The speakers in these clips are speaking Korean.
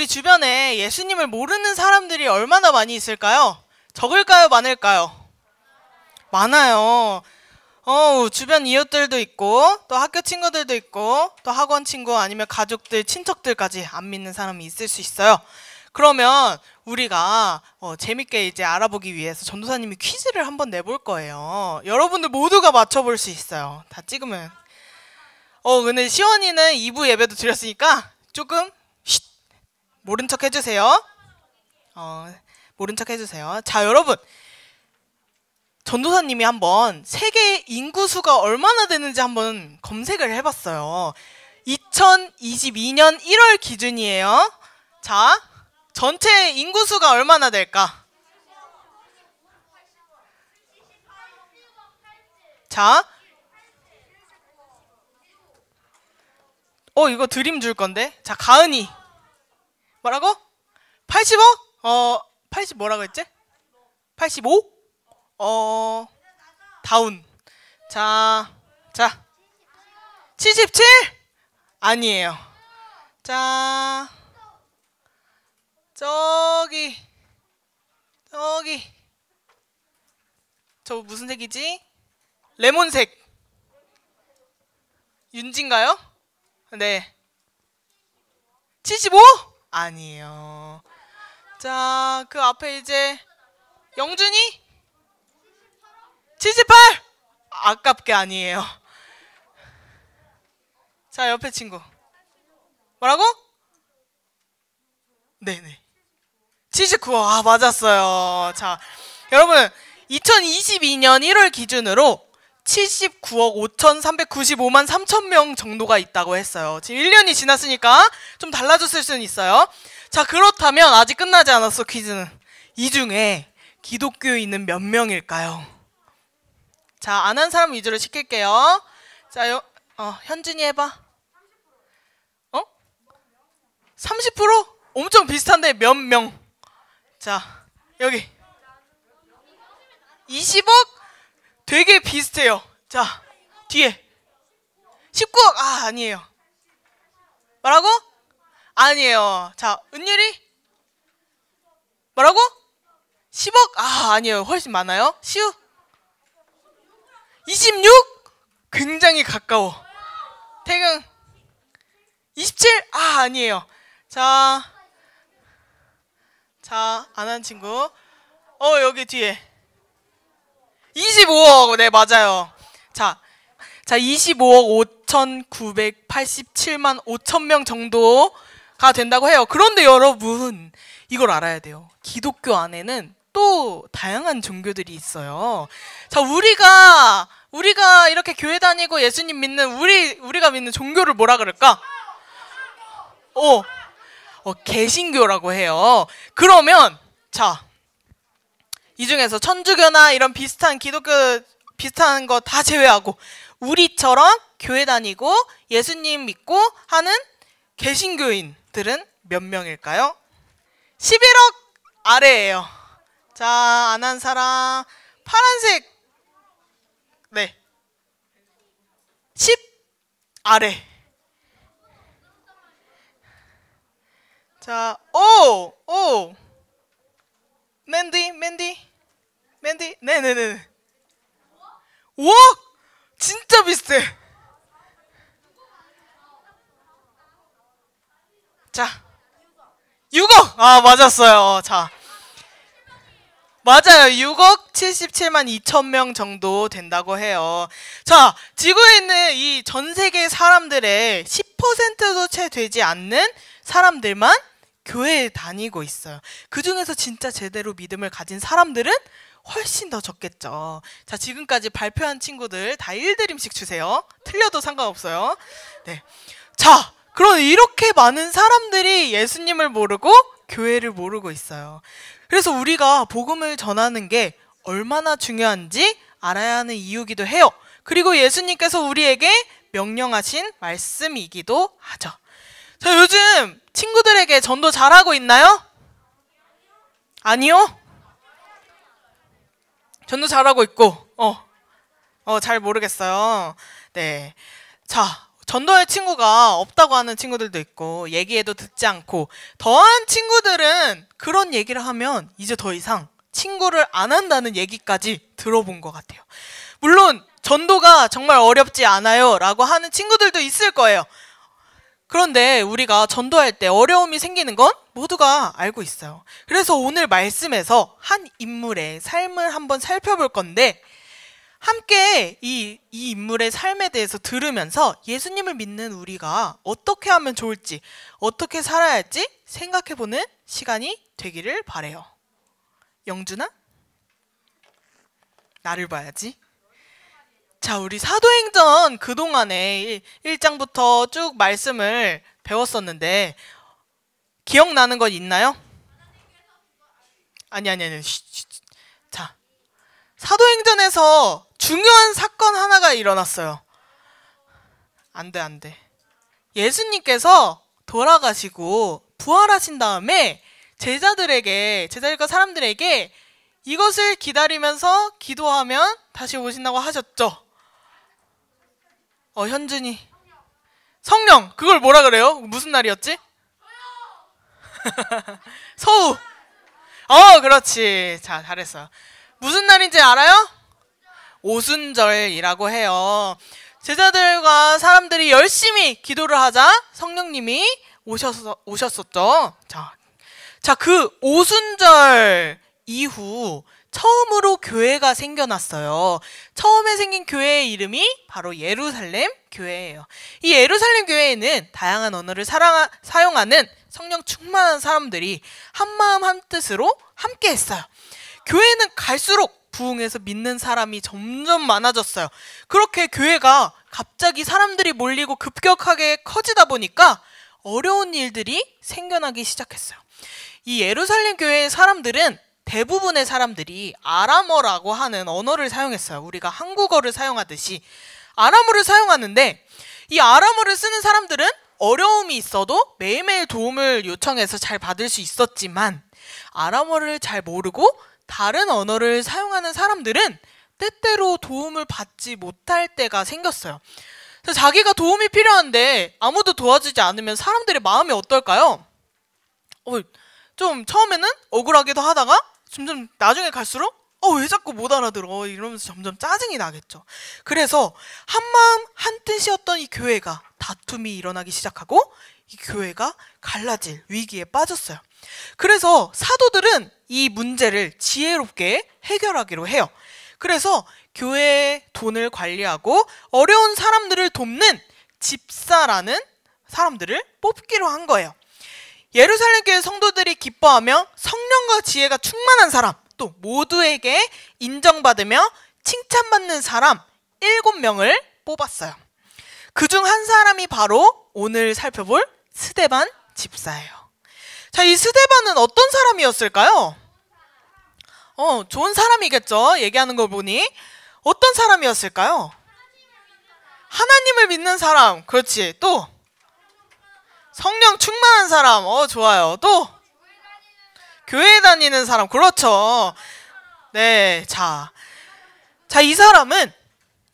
우리 주변에 예수님을 모르는 사람들이 얼마나 많이 있을까요? 적을까요? 많을까요? 많아요. 주변 이웃들도 있고, 또 학교 친구들도 있고, 또 학원 친구 아니면 가족들, 친척들까지 안 믿는 사람이 있을 수 있어요. 그러면 우리가 재밌게 이제 알아보기 위해서 전도사님이 퀴즈를 한번 내볼 거예요. 여러분들 모두가 맞춰볼 수 있어요. 다 찍으면. 근데 시원이는 2부 예배도 드렸으니까 조금 모른 척 해주세요. 모른 척 해주세요. 자, 여러분. 전도사님이 한번 세계 인구수가 얼마나 되는지 한번 검색을 해봤어요. 2022년 1월 기준이에요. 자, 전체 인구수가 얼마나 될까? 자, 이거 드림 줄 건데. 자, 가은이. 뭐라고? 80억? 80 뭐라고 했지? 85? 다운. 자, 77? 아니에요. 자, 저기. 저 무슨 색이지? 레몬색. 윤진가요? 네. 75? 아니에요. 자, 그 앞에 이제 영준이? 78? 아깝게 아니에요. 자, 옆에 친구. 뭐라고? 네네. 79억. 맞았어요. 자, 여러분 2022년 1월 기준으로 79억 5,395만 3천 명 정도가 있다고 했어요. 지금 1년이 지났으니까 좀 달라졌을 수는 있어요. 자, 그렇다면 아직 끝나지 않았어, 퀴즈는. 이 중에 기독교인은 몇 명일까요? 자, 안 한 사람 위주로 시킬게요. 자, 현준이 해봐. 30%? 엄청 비슷한데 몇 명? 자, 여기 20억? 되게 비슷해요. 자, 뒤에 19억. 아니에요. 뭐라고? 아니에요. 자, 은율이? 뭐라고? 10억? 아니에요. 훨씬 많아요. 시우? 26? 굉장히 가까워. 태경? 27? 아니에요. 자, 안 한 친구. 여기 뒤에 25억. 네, 맞아요. 자, 25억 5,987만 5천 명 정도가 된다고 해요. 그런데 여러분, 이걸 알아야 돼요. 기독교 안에는 또 다양한 종교들이 있어요. 자, 우리가 이렇게 교회 다니고 예수님 믿는 우리가 믿는 종교를 뭐라 그럴까? 개신교라고 해요. 그러면 자, 이 중에서 천주교나 이런 비슷한 기독교 비슷한 거 다 제외하고 우리처럼 교회 다니고 예수님 믿고 하는 개신교인들은 몇 명일까요? 11억 아래예요. 자, 안 한 사람. 파란색. 네. 10 아래. 자, 맨디. 네네네. 5억? 진짜 비슷해. 자, 6억! 맞았어요. 자, 맞아요. 6억 77만 2천 명 정도 된다고 해요. 자, 지구에 있는 이 전 세계 사람들의 10%도 채 되지 않는 사람들만 교회에 다니고 있어요. 그 중에서 진짜 제대로 믿음을 가진 사람들은 훨씬 더 적겠죠. 자, 지금까지 발표한 친구들 다 1드림씩 주세요. 틀려도 상관없어요. 네. 자, 그럼 이렇게 많은 사람들이 예수님을 모르고 교회를 모르고 있어요. 그래서 우리가 복음을 전하는 게 얼마나 중요한지 알아야 하는 이유기도 해요. 그리고 예수님께서 우리에게 명령하신 말씀이기도 하죠. 자, 요즘 친구들에게 전도 잘하고 있나요? 아니요? 전도 잘하고 있고, 잘 모르겠어요. 네. 자, 전도할 친구가 없다고 하는 친구들도 있고 얘기해도 듣지 않고 더한 친구들은 그런 얘기를 하면 이제 더 이상 친구를 안 한다는 얘기까지 들어본 것 같아요. 물론 전도가 정말 어렵지 않아요 라고 하는 친구들도 있을 거예요. 그런데 우리가 전도할 때 어려움이 생기는 건 모두가 알고 있어요. 그래서 오늘 말씀에서 한 인물의 삶을 한번 살펴볼 건데 함께 이 인물의 삶에 대해서 들으면서 예수님을 믿는 우리가 어떻게 하면 좋을지, 어떻게 살아야 할지 생각해보는 시간이 되기를 바래요. 영준아? 나를 봐야지. 자, 우리 사도행전 그동안에 1장부터 쭉 말씀을 배웠었는데 기억나는 건 있나요? 아니. 자, 사도행전에서 중요한 사건 하나가 일어났어요. 안 돼. 예수님께서 돌아가시고 부활하신 다음에 제자들과 사람들에게 이것을 기다리면서 기도하면 다시 오신다고 하셨죠. 현준이. 성령. 그걸 뭐라 그래요? 무슨 날이었지? 서우. 그렇지. 자, 잘했어요. 무슨 날인지 알아요? 오순절이라고 해요. 제자들과 사람들이 열심히 기도를 하자 성령님이 오셨었죠. 자, 그 오순절 이후 처음으로 교회가 생겨났어요. 처음에 생긴 교회의 이름이 바로 예루살렘 교회예요. 이 예루살렘 교회에는 다양한 언어를 사용하는 성령 충만한 사람들이 한마음 한뜻으로 함께 했어요. 교회는 갈수록 부흥해서 믿는 사람이 점점 많아졌어요. 그렇게 교회가 갑자기 사람들이 몰리고 급격하게 커지다 보니까 어려운 일들이 생겨나기 시작했어요. 이 예루살렘 교회의 사람들은 대부분의 사람들이 아람어라고 하는 언어를 사용했어요. 우리가 한국어를 사용하듯이 아람어를 사용하는데 이 아람어를 쓰는 사람들은 어려움이 있어도 매일매일 도움을 요청해서 잘 받을 수 있었지만 아람어를 잘 모르고 다른 언어를 사용하는 사람들은 때때로 도움을 받지 못할 때가 생겼어요. 그래서 자기가 도움이 필요한데 아무도 도와주지 않으면 사람들의 마음이 어떨까요? 좀 처음에는 억울하기도 하다가 점점 나중에 갈수록 왜 자꾸 못 알아들어 이러면서 점점 짜증이 나겠죠. 그래서 한마음 한뜻이었던 이 교회가 다툼이 일어나기 시작하고 이 교회가 갈라질 위기에 빠졌어요. 그래서 사도들은 이 문제를 지혜롭게 해결하기로 해요. 그래서 교회의 돈을 관리하고 어려운 사람들을 돕는 집사라는 사람들을 뽑기로 한 거예요. 예루살렘 교회 성도들이 기뻐하며 성령과 지혜가 충만한 사람, 또 모두에게 인정받으며 칭찬받는 사람 7명을 뽑았어요. 그중 한 사람이 바로 오늘 살펴볼 스데반 집사예요. 자, 이 스데반은 어떤 사람이었을까요? 좋은 사람이겠죠. 얘기하는 걸 보니. 어떤 사람이었을까요? 하나님을 믿는 사람. 그렇지. 또 성령 충만한 사람. 좋아요. 또 교회 다니는 사람. 그렇죠. 네. 자, 이 사람은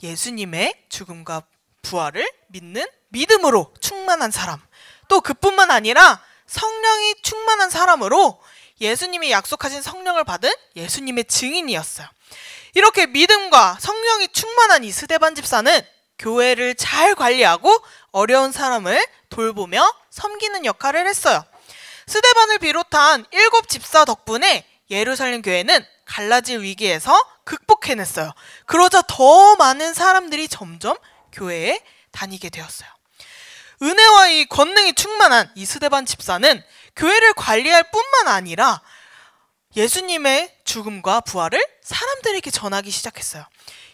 예수님의 죽음과 부활을 믿는 믿음으로 충만한 사람. 또 그뿐만 아니라 성령이 충만한 사람으로 예수님이 약속하신 성령을 받은 예수님의 증인이었어요. 이렇게 믿음과 성령이 충만한 이 스데반 집사는 교회를 잘 관리하고 어려운 사람을 돌보며 섬기는 역할을 했어요. 스데반을 비롯한 7 집사 덕분에 예루살렘 교회는 갈라질 위기에서 극복해냈어요. 그러자 더 많은 사람들이 점점 교회에 다니게 되었어요. 은혜와 이 권능이 충만한 이 스데반 집사는 교회를 관리할 뿐만 아니라 예수님의 죽음과 부활을 사람들에게 전하기 시작했어요.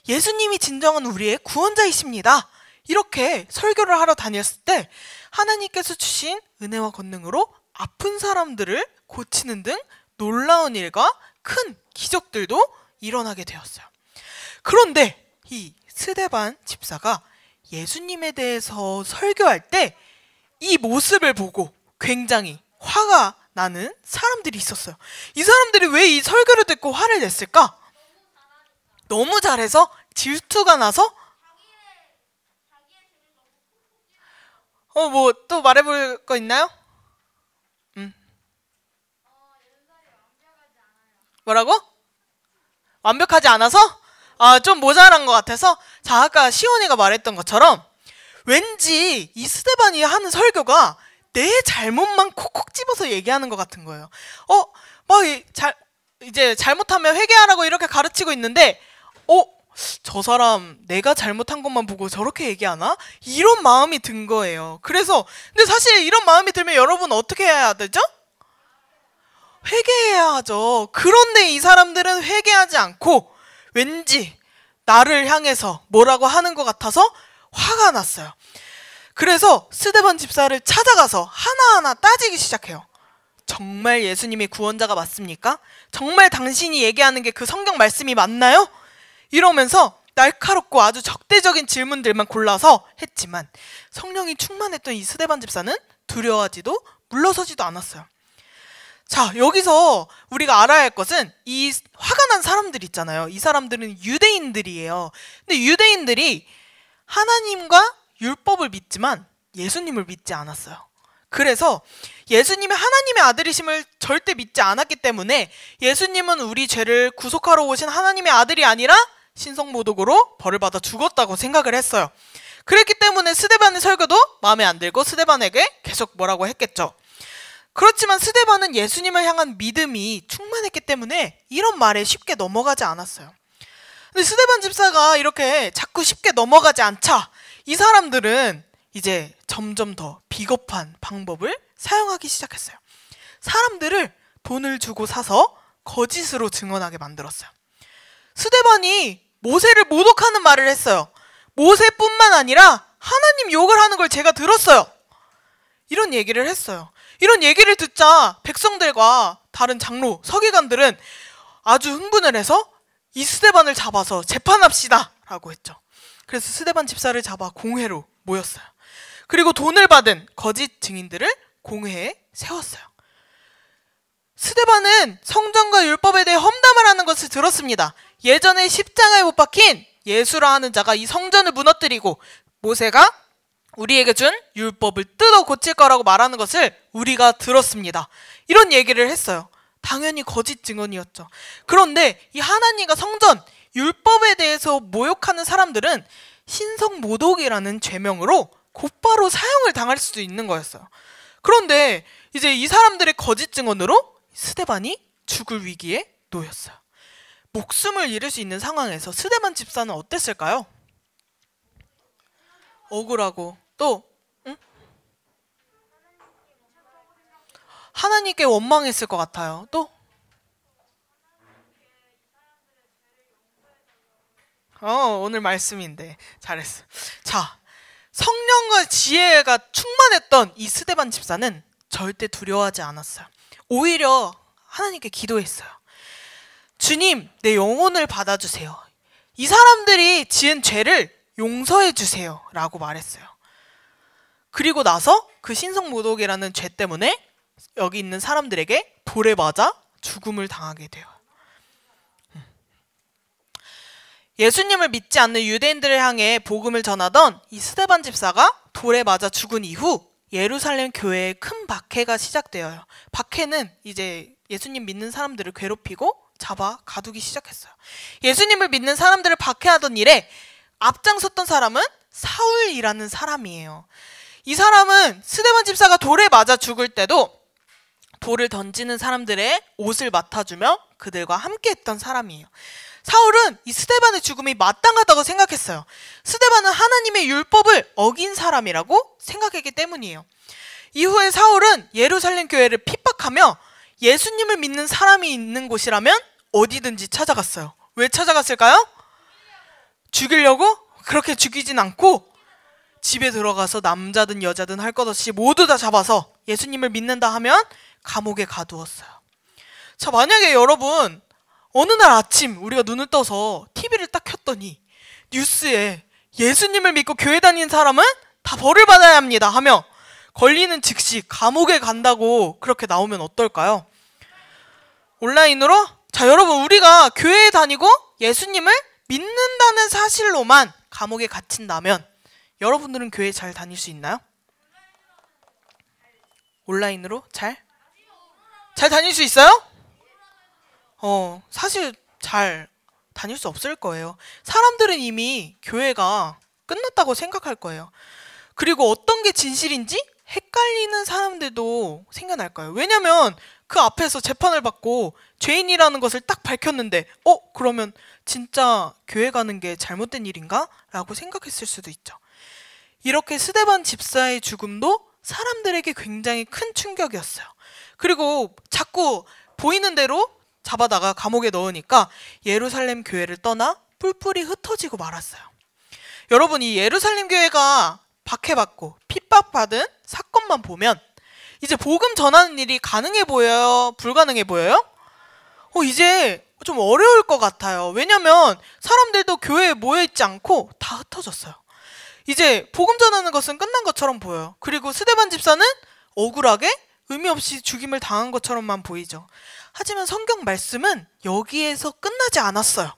예수님이 진정한 우리의 구원자이십니다. 이렇게 설교를 하러 다녔을 때 하나님께서 주신 은혜와 권능으로 아픈 사람들을 고치는 등 놀라운 일과 큰 기적들도 일어나게 되었어요. 그런데 이 스데반 집사가 예수님에 대해서 설교할 때 이 모습을 보고 굉장히 화가 나는 사람들이 있었어요. 이 사람들이 왜 이 설교를 듣고 화를 냈을까? 너무 잘해서 질투가 나서 뭐 또 말해볼 거 있나요? 뭐라고? 완벽하지 않아서? 좀 모자란 것 같아서. 자, 아까 시온이가 말했던 것처럼 왠지 이 스데반이 하는 설교가 내 잘못만 콕콕 집어서 얘기하는 것 같은 거예요. 이제 잘못하면 회개하라고 이렇게 가르치고 있는데, 저 사람 내가 잘못한 것만 보고 저렇게 얘기하나? 이런 마음이 든 거예요. 그래서 근데 사실 이런 마음이 들면 여러분 어떻게 해야 되죠? 회개해야 하죠. 그런데 이 사람들은 회개하지 않고 왠지 나를 향해서 뭐라고 하는 것 같아서 화가 났어요. 그래서 스데반 집사를 찾아가서 하나하나 따지기 시작해요. 정말 예수님이 구원자가 맞습니까? 정말 당신이 얘기하는 게 그 성경 말씀이 맞나요? 이러면서 날카롭고 아주 적대적인 질문들만 골라서 했지만 성령이 충만했던 이 스데반 집사는 두려워하지도 물러서지도 않았어요. 자, 여기서 우리가 알아야 할 것은 이 화가 난 사람들 있잖아요. 이 사람들은 유대인들이에요. 근데 유대인들이 하나님과 율법을 믿지만 예수님을 믿지 않았어요. 그래서 예수님이 하나님의 아들이심을 절대 믿지 않았기 때문에 예수님은 우리 죄를 구속하러 오신 하나님의 아들이 아니라 신성모독으로 벌을 받아 죽었다고 생각을 했어요. 그랬기 때문에 스데반의 설교도 마음에 안 들고 스데반에게 계속 뭐라고 했겠죠. 그렇지만 스데반은 예수님을 향한 믿음이 충만했기 때문에 이런 말에 쉽게 넘어가지 않았어요. 근데 스데반 집사가 이렇게 자꾸 쉽게 넘어가지 않자 이 사람들은 이제 점점 더 비겁한 방법을 사용하기 시작했어요. 사람들을 돈을 주고 사서 거짓으로 증언하게 만들었어요. 스데반이 모세를 모독하는 말을 했어요. 모세뿐만 아니라 하나님 욕을 하는 걸 제가 들었어요. 이런 얘기를 했어요. 이런 얘기를 듣자 백성들과 다른 장로, 서기관들은 아주 흥분을 해서 이 스데반을 잡아서 재판합시다 라고 했죠. 그래서 스데반 집사를 잡아 공회로 모였어요. 그리고 돈을 받은 거짓 증인들을 공회에 세웠어요. 스데반은 성전과 율법에 대해 험담을 하는 것을 들었습니다. 예전에 십자가에 못 박힌 예수라 하는 자가 이 성전을 무너뜨리고 모세가 우리에게 준 율법을 뜯어 고칠 거라고 말하는 것을 우리가 들었습니다. 이런 얘기를 했어요. 당연히 거짓 증언이었죠. 그런데 이 하나님과 성전, 율법에 대해서 모욕하는 사람들은 신성모독이라는 죄명으로 곧바로 사형을 당할 수도 있는 거였어요. 그런데 이제 이 사람들의 거짓 증언으로 스데반이 죽을 위기에 놓였어요. 목숨을 잃을 수 있는 상황에서 스데반 집사는 어땠을까요? 억울하고 또 하나님께 원망했을 것 같아요. 또 오늘 말씀인데 잘했어. 자, 성령과 지혜가 충만했던 이 스데반 집사는 절대 두려워하지 않았어요. 오히려 하나님께 기도했어요. 주님, 내 영혼을 받아주세요. 이 사람들이 지은 죄를 용서해 주세요 라고 말했어요. 그리고 나서 그 신성모독이라는 죄 때문에 여기 있는 사람들에게 돌에 맞아 죽음을 당하게 돼요. 예수님을 믿지 않는 유대인들을 향해 복음을 전하던 이 스데반 집사가 돌에 맞아 죽은 이후 예루살렘 교회에 큰 박해가 시작되어요. 박해는 이제 예수님 믿는 사람들을 괴롭히고 잡아 가두기 시작했어요. 예수님을 믿는 사람들을 박해하던 일에 앞장섰던 사람은 사울이라는 사람이에요. 이 사람은 스데반 집사가 돌에 맞아 죽을 때도 돌을 던지는 사람들의 옷을 맡아주며 그들과 함께 했던 사람이에요. 사울은 이 스데반의 죽음이 마땅하다고 생각했어요. 스데반은 하나님의 율법을 어긴 사람이라고 생각했기 때문이에요. 이후에 사울은 예루살렘 교회를 핍박하며 예수님을 믿는 사람이 있는 곳이라면 어디든지 찾아갔어요. 왜 찾아갔을까요? 죽이려고? 그렇게 죽이진 않고 집에 들어가서 남자든 여자든 할 것 없이 모두 다 잡아서 예수님을 믿는다 하면 감옥에 가두었어요. 자, 만약에 여러분 어느 날 아침 우리가 눈을 떠서 TV를 딱 켰더니 뉴스에 예수님을 믿고 교회 다니는 사람은 다 벌을 받아야 합니다 하며 걸리는 즉시 감옥에 간다고 그렇게 나오면 어떨까요? 온라인으로? 자, 여러분, 우리가 교회에 다니고 예수님을 믿는다는 사실로만 감옥에 갇힌다면 여러분들은 교회 잘 다닐 수 있나요? 온라인으로 잘 다닐 수 있어요? 사실 잘 다닐 수 없을 거예요. 사람들은 이미 교회가 끝났다고 생각할 거예요. 그리고 어떤 게 진실인지 헷갈리는 사람들도 생겨날 거예요. 왜냐면 그 앞에서 재판을 받고 죄인이라는 것을 딱 밝혔는데 그러면 진짜 교회 가는 게 잘못된 일인가? 라고 생각했을 수도 있죠. 이렇게 스데반 집사의 죽음도 사람들에게 굉장히 큰 충격이었어요. 그리고 자꾸 보이는 대로 잡아다가 감옥에 넣으니까 예루살렘 교회를 떠나 뿔뿔이 흩어지고 말았어요. 여러분, 이 예루살렘 교회가 박해받고 핍박받은 사건만 보면 이제 복음 전하는 일이 가능해 보여요? 불가능해 보여요? 이제 좀 어려울 것 같아요. 왜냐면 사람들도 교회에 모여있지 않고 다 흩어졌어요. 이제 복음 전하는 것은 끝난 것처럼 보여요. 그리고 스데반 집사는 억울하게 의미 없이 죽임을 당한 것처럼만 보이죠. 하지만 성경 말씀은 여기에서 끝나지 않았어요.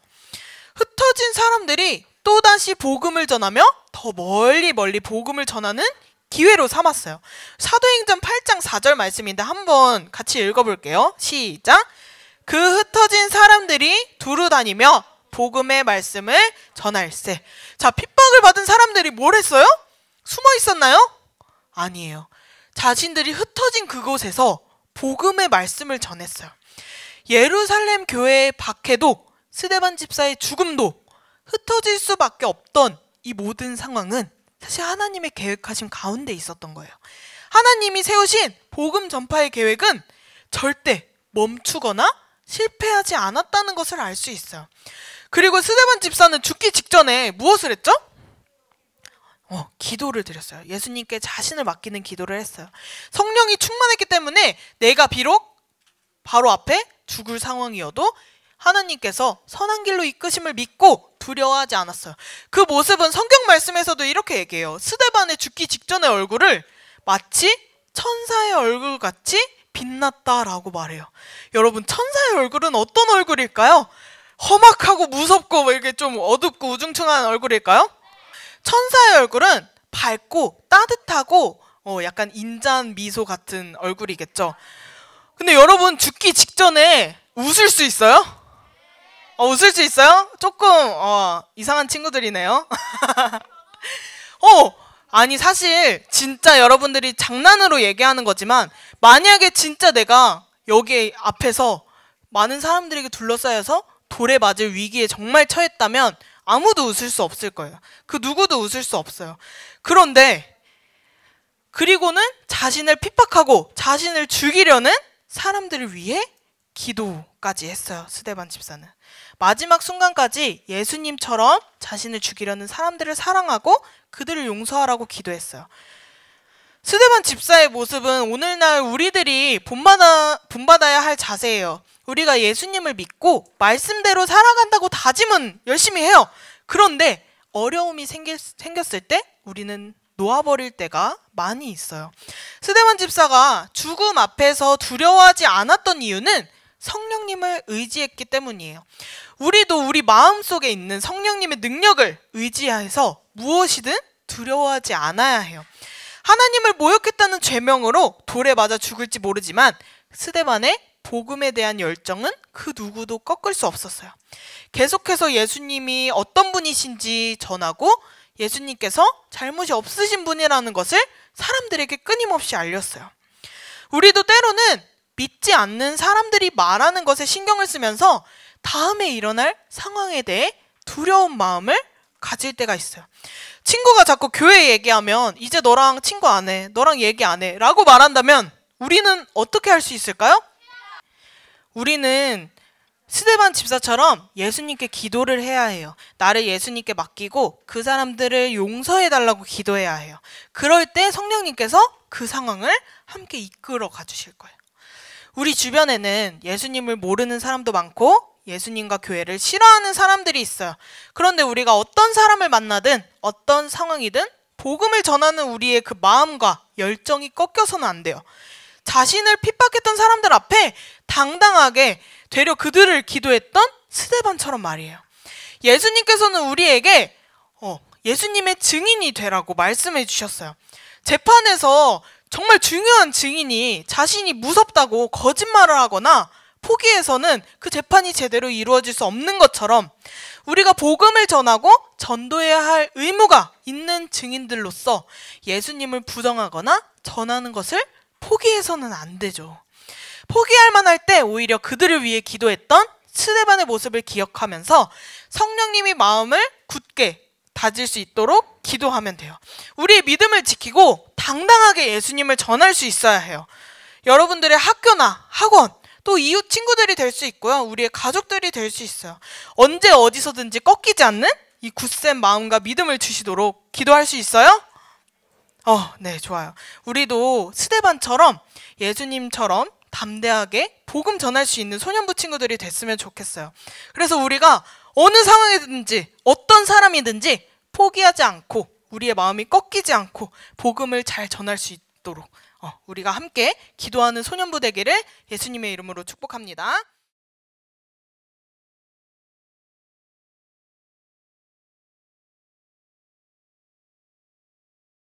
흩어진 사람들이 또다시 복음을 전하며 더 멀리 복음을 전하는 기회로 삼았어요. 사도행전 8장 4절 말씀인데 한번 같이 읽어볼게요. 시작! 그 흩어진 사람들이 두루 다니며 복음의 말씀을 전할세. 자, 핍박을 받은 사람들이 뭘 했어요? 숨어 있었나요? 아니에요. 자신들이 흩어진 그곳에서 복음의 말씀을 전했어요. 예루살렘 교회의 박해도 스데반 집사의 죽음도 흩어질 수밖에 없던 이 모든 상황은 사실 하나님의 계획하신 가운데 있었던 거예요. 하나님이 세우신 복음 전파의 계획은 절대 멈추거나 실패하지 않았다는 것을 알 수 있어요. 그리고 스데반 집사는 죽기 직전에 무엇을 했죠? 기도를 드렸어요. 예수님께 자신을 맡기는 기도를 했어요. 성령이 충만했기 때문에 내가 비록 바로 앞에 죽을 상황이어도 하나님께서 선한 길로 이끄심을 믿고 두려워하지 않았어요. 그 모습은 성경 말씀에서도 이렇게 얘기해요. 스데반의 죽기 직전의 얼굴을 마치 천사의 얼굴같이 빛났다라고 말해요. 여러분, 천사의 얼굴은 어떤 얼굴일까요? 험악하고 무섭고 이렇게 좀 어둡고 우중충한 얼굴일까요? 천사의 얼굴은 밝고 따뜻하고 약간 인자한 미소 같은 얼굴이겠죠. 근데 여러분, 죽기 직전에 웃을 수 있어요? 웃을 수 있어요? 조금 이상한 친구들이네요. 아니 사실 진짜 여러분들이 장난으로 얘기하는 거지만 만약에 진짜 내가 여기 앞에서 많은 사람들에게 둘러싸여서 돌에 맞을 위기에 정말 처했다면 아무도 웃을 수 없을 거예요. 그 누구도 웃을 수 없어요. 그런데 그리고는 자신을 핍박하고 자신을 죽이려는 사람들을 위해 기도까지 했어요. 스데반 집사는 마지막 순간까지 예수님처럼 자신을 죽이려는 사람들을 사랑하고 그들을 용서하라고 기도했어요. 스데반 집사의 모습은 오늘날 우리들이 본받아야 할 자세예요. 우리가 예수님을 믿고 말씀대로 살아간다고 다짐은 열심히 해요. 그런데 어려움이 생겼을 때 우리는 놓아버릴 때가 많이 있어요. 스데반 집사가 죽음 앞에서 두려워하지 않았던 이유는 성령님을 의지했기 때문이에요. 우리도 우리 마음속에 있는 성령님의 능력을 의지해서 무엇이든 두려워하지 않아야 해요. 하나님을 모욕했다는 죄명으로 돌에 맞아 죽을지 모르지만 스데반의 복음에 대한 열정은 그 누구도 꺾을 수 없었어요. 계속해서 예수님이 어떤 분이신지 전하고 예수님께서 잘못이 없으신 분이라는 것을 사람들에게 끊임없이 알렸어요. 우리도 때로는 믿지 않는 사람들이 말하는 것에 신경을 쓰면서 다음에 일어날 상황에 대해 두려운 마음을 가질 때가 있어요. 친구가 자꾸 교회 얘기하면 이제 너랑 친구 안 해, 너랑 얘기 안 해 라고 말한다면 우리는 어떻게 할 수 있을까요? 우리는 스데반 집사처럼 예수님께 기도를 해야 해요. 나를 예수님께 맡기고 그 사람들을 용서해달라고 기도해야 해요. 그럴 때 성령님께서 그 상황을 함께 이끌어 가주실 거예요. 우리 주변에는 예수님을 모르는 사람도 많고 예수님과 교회를 싫어하는 사람들이 있어요. 그런데 우리가 어떤 사람을 만나든 어떤 상황이든 복음을 전하는 우리의 그 마음과 열정이 꺾여서는 안 돼요. 자신을 핍박했던 사람들 앞에 당당하게 되려 그들을 기도했던 스데반처럼 말이에요. 예수님께서는 우리에게 예수님의 증인이 되라고 말씀해 주셨어요. 재판에서 정말 중요한 증인이 자신이 무섭다고 거짓말을 하거나 포기해서는 그 재판이 제대로 이루어질 수 없는 것처럼 우리가 복음을 전하고 전도해야 할 의무가 있는 증인들로서 예수님을 부정하거나 전하는 것을 포기해서는 안 되죠. 포기할 만할 때 오히려 그들을 위해 기도했던 스데반의 모습을 기억하면서 성령님이 마음을 굳게 다질 수 있도록 기도하면 돼요. 우리의 믿음을 지키고 당당하게 예수님을 전할 수 있어야 해요. 여러분들의 학교나 학원, 또 이웃 친구들이 될 수 있고요. 우리의 가족들이 될 수 있어요. 언제 어디서든지 꺾이지 않는 이 굳센 마음과 믿음을 주시도록 기도할 수 있어요? 네, 좋아요. 우리도 스데반처럼 예수님처럼 담대하게 복음 전할 수 있는 소년부 친구들이 됐으면 좋겠어요. 그래서 우리가 어느 상황이든지 어떤 사람이든지 포기하지 않고 우리의 마음이 꺾이지 않고 복음을 잘 전할 수 있도록 우리가 함께 기도하는 소년부 되기를 예수님의 이름으로 축복합니다.